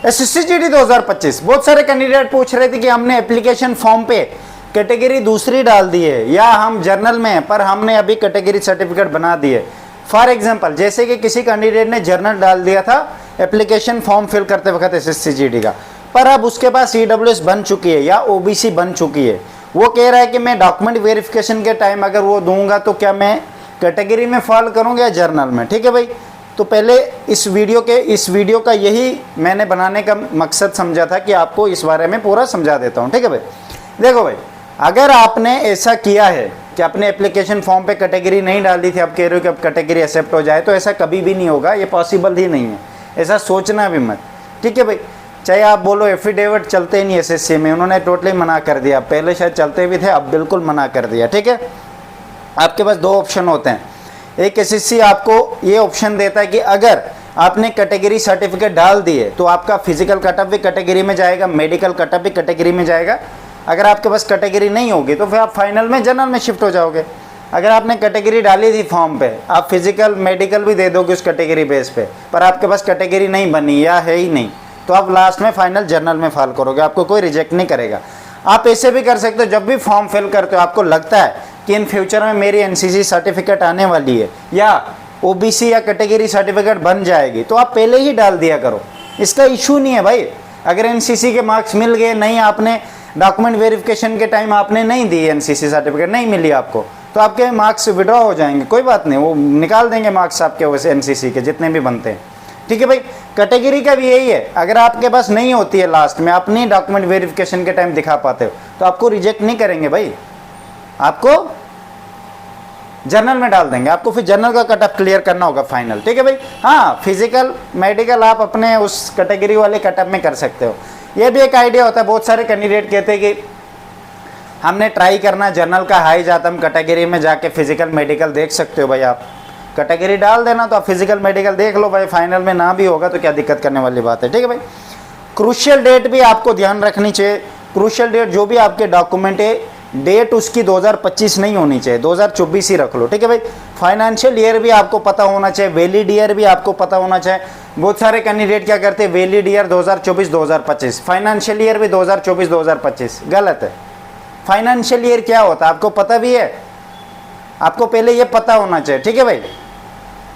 SSCGD 2025 बहुत सारे candidate पूछ रहे थे कि हमने एप्लीकेशन फॉर्म पे कैटेगरी दूसरी डाल दी है या हम जर्नल में हैं पर हमने अभी कैटेगरी सर्टिफिकेट बना दी है। फॉर एग्जांपल जैसे कि किसी कैंडिडेट ने जर्नल डाल दिया था एप्लीकेशन फॉर्म फिल करते वक्त SSCGD का, पर अब उसके पास EWS बन चुकी है या OBC बन चुकी है। वो कह रहा है कि मैं डॉक्यूमेंट वेरिफिकेशन के टाइम अगर वो दूंगा तो क्या मैं कैटेगरी में फॉल करूँगा या जर्नल में। ठीक है भाई, तो पहले इस वीडियो का यही मैंने बनाने का मकसद समझा था कि आपको इस बारे में पूरा समझा देता हूँ। ठीक है भाई, देखो भाई, अगर आपने ऐसा किया है कि अपने एप्लीकेशन फॉर्म पे कैटेगरी नहीं डाली थी, अब कह रहे हो कि अब कैटेगरी एक्सेप्ट हो जाए, तो ऐसा कभी भी नहीं होगा, ये पॉसिबल ही नहीं है, ऐसा सोचना भी मत। ठीक है भाई, चाहे आप बोलो एफिडेविट चलते ही नहीं SSC में, उन्होंने टोटली मना कर दिया, पहले शायद चलते भी थे, अब बिल्कुल मना कर दिया। ठीक है, आपके पास दो ऑप्शन होते हैं, एक SSC आपको ये ऑप्शन देता है कि अगर आपने कैटेगरी सर्टिफिकेट डाल दिए तो आपका फिजिकल कटअप भी कैटेगरी में जाएगा, मेडिकल कटअप भी कैटेगरी में जाएगा। अगर आपके पास कैटेगरी नहीं होगी तो फिर आप फाइनल में जनरल में शिफ्ट हो जाओगे। अगर आपने कैटेगरी डाली थी फॉर्म पे, आप फिजिकल मेडिकल भी दे दोगे उस कैटेगरी बेस पे, पर आपके पास कैटेगरी नहीं बनी या है ही नहीं, तो आप लास्ट में फाइनल जनरल में फाइल करोगे, आपको कोई रिजेक्ट नहीं करेगा। आप ऐसे भी कर सकते हो, जब भी फॉर्म फिल करते हो आपको लगता है कि इन फ्यूचर में मेरी NCC सर्टिफिकेट आने वाली है या OBC या कैटेगरी सर्टिफिकेट बन जाएगी, तो आप पहले ही डाल दिया करो, इसका इशू नहीं है भाई। अगर NCC के मार्क्स मिल गए, नहीं आपने डॉक्यूमेंट वेरिफिकेशन के टाइम आपने नहीं दी NCC सर्टिफिकेट, नहीं मिली आपको, तो आपके मार्क्स विड्रॉ हो जाएंगे, कोई बात नहीं, वो निकाल देंगे मार्क्स आपके वैसे NCC के जितने भी बनते हैं। ठीक है भाई, कैटेगरी का भी यही है, अगर आपके पास नहीं होती है लास्ट में, आप नहीं डॉक्यूमेंट वेरिफिकेशन के टाइम दिखा पाते हो, तो आपको रिजेक्ट नहीं करेंगे भाई, आपको जर्नल में डाल देंगे, आपको फिर जर्नल का कटअप क्लियर करना होगा फाइनल। ठीक है भाई, हाँ फिजिकल मेडिकल आप अपने उस कैटेगरी वाले कटअप में कर सकते हो, ये भी एक आइडिया होता है। बहुत सारे कैंडिडेट कहते हैं कि हमने ट्राई करना जर्नल का हाई जाता, हम कैटेगरी में जाके फिजिकल मेडिकल देख सकते हो भाई, आप कैटेगरी डाल देना तो आप फिजिकल मेडिकल देख लो भाई, फाइनल में ना भी होगा तो क्या दिक्कत करने वाली बात है। ठीक है भाई, क्रूशियल डेट भी आपको ध्यान रखनी चाहिए, क्रूशियल डेट जो भी आपके डॉक्यूमेंट है डेट उसकी 2025 नहीं होनी चाहिए, 2024 ही रख लो। ठीक है भाई, फाइनेंशियल ईयर भी आपको पता होना चाहिए, वैलिड ईयर भी आपको पता होना चाहिए। बहुत सारे कैंडिडेट क्या करते हैं, वैलिड ईयर 2024-2025, फाइनेंशियल ईयर भी 2024-2025, गलत है। फाइनेंशियल ईयर क्या होता है आपको पता भी है, आपको पहले ये पता होना चाहिए। ठीक है भाई,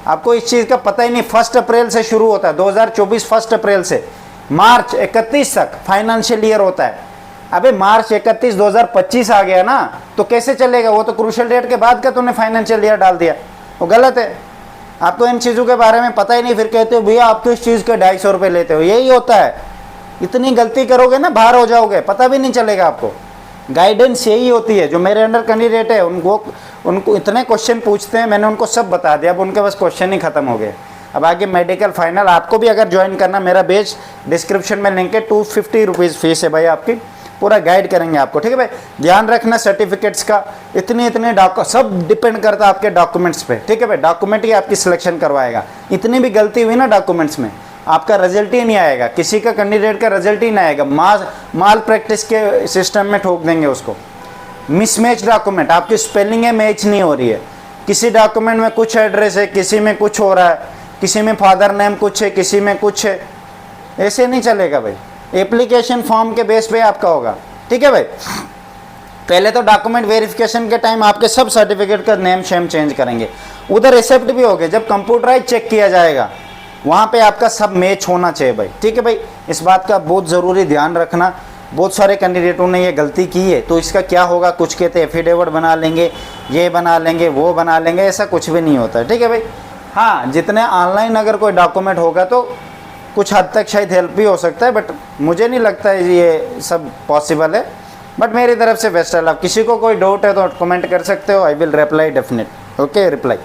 आपको इस चीज़ का पता ही नहीं, 1 अप्रैल से शुरू होता है, 2024 1 अप्रैल से मार्च 31 तक फाइनेंशियल ईयर होता है। अबे मार्च 31 2025 आ गया ना, तो कैसे चलेगा, वो तो क्रूशियल डेट के बाद का तुमने फाइनेंशियल ईयर डाल दिया, वो गलत है। आपको इन चीज़ों के बारे में पता ही नहीं, फिर कहते हो भैया आप तो इस चीज़ के 250 रुपये लेते हो, यही होता है। इतनी गलती करोगे ना बाहर हो जाओगे, पता भी नहीं चलेगा आपको। गाइडेंस यही होती है, जो मेरे अंडर कैंडिडेट है उनको इतने क्वेश्चन पूछते हैं, मैंने उनको सब बता दिया, अब उनके पास क्वेश्चन ही खत्म हो गए। अब आगे मेडिकल फाइनल आपको भी अगर ज्वाइन करना, मेरा बैच डिस्क्रिप्शन में लिंक है, 250 रुपीज़ फीस है भाई आपकी, पूरा गाइड करेंगे आपको। ठीक है भाई, ध्यान रखना सर्टिफिकेट्स का, इतने सब डिपेंड करता है आपके डॉक्यूमेंट्स पे। ठीक है भाई, डॉक्यूमेंट ही आपकी सिलेक्शन करवाएगा, इतनी भी गलती हुई ना डॉक्यूमेंट्स में आपका रिजल्ट ही नहीं आएगा, किसी का कैंडिडेट का रिजल्ट ही नहीं आएगा, माल प्रैक्टिस के सिस्टम में ठोक देंगे उसको। मिसमैच डॉक्यूमेंट, आपकी स्पेलिंग है मैच नहीं हो रही है, किसी डॉक्यूमेंट में कुछ एड्रेस है, किसी में कुछ हो रहा है, किसी में फादर नेम कुछ है, किसी में कुछ है, ऐसे नहीं चलेगा भाई। एप्लीकेशन फॉर्म के बेस पे आपका होगा। ठीक है भाई, पहले तो डॉक्यूमेंट वेरिफिकेशन के टाइम आपके सब सर्टिफिकेट का नेम शेम चेंज करेंगे, उधर एक्सेप्ट भी हो गए, जब कंप्यूटराइज चेक किया जाएगा वहाँ पे आपका सब मैच होना चाहिए भाई। ठीक है भाई, इस बात का बहुत ज़रूरी ध्यान रखना। बहुत सारे कैंडिडेटों ने ये गलती की है, तो इसका क्या होगा, कुछ कहते हैं एफिडेविट बना लेंगे, ये बना लेंगे, वो बना लेंगे, ऐसा कुछ भी नहीं होता है। ठीक है भाई, हाँ जितने ऑनलाइन अगर कोई डॉक्यूमेंट होगा तो कुछ हद तक शायद हेल्प भी हो सकता है, बट मुझे नहीं लगता है ये सब पॉसिबल है। बट मेरी तरफ से बेस्ट है। किसी को कोई डाउट है तो कमेंट कर सकते हो, I will reply definite. Okay, reply.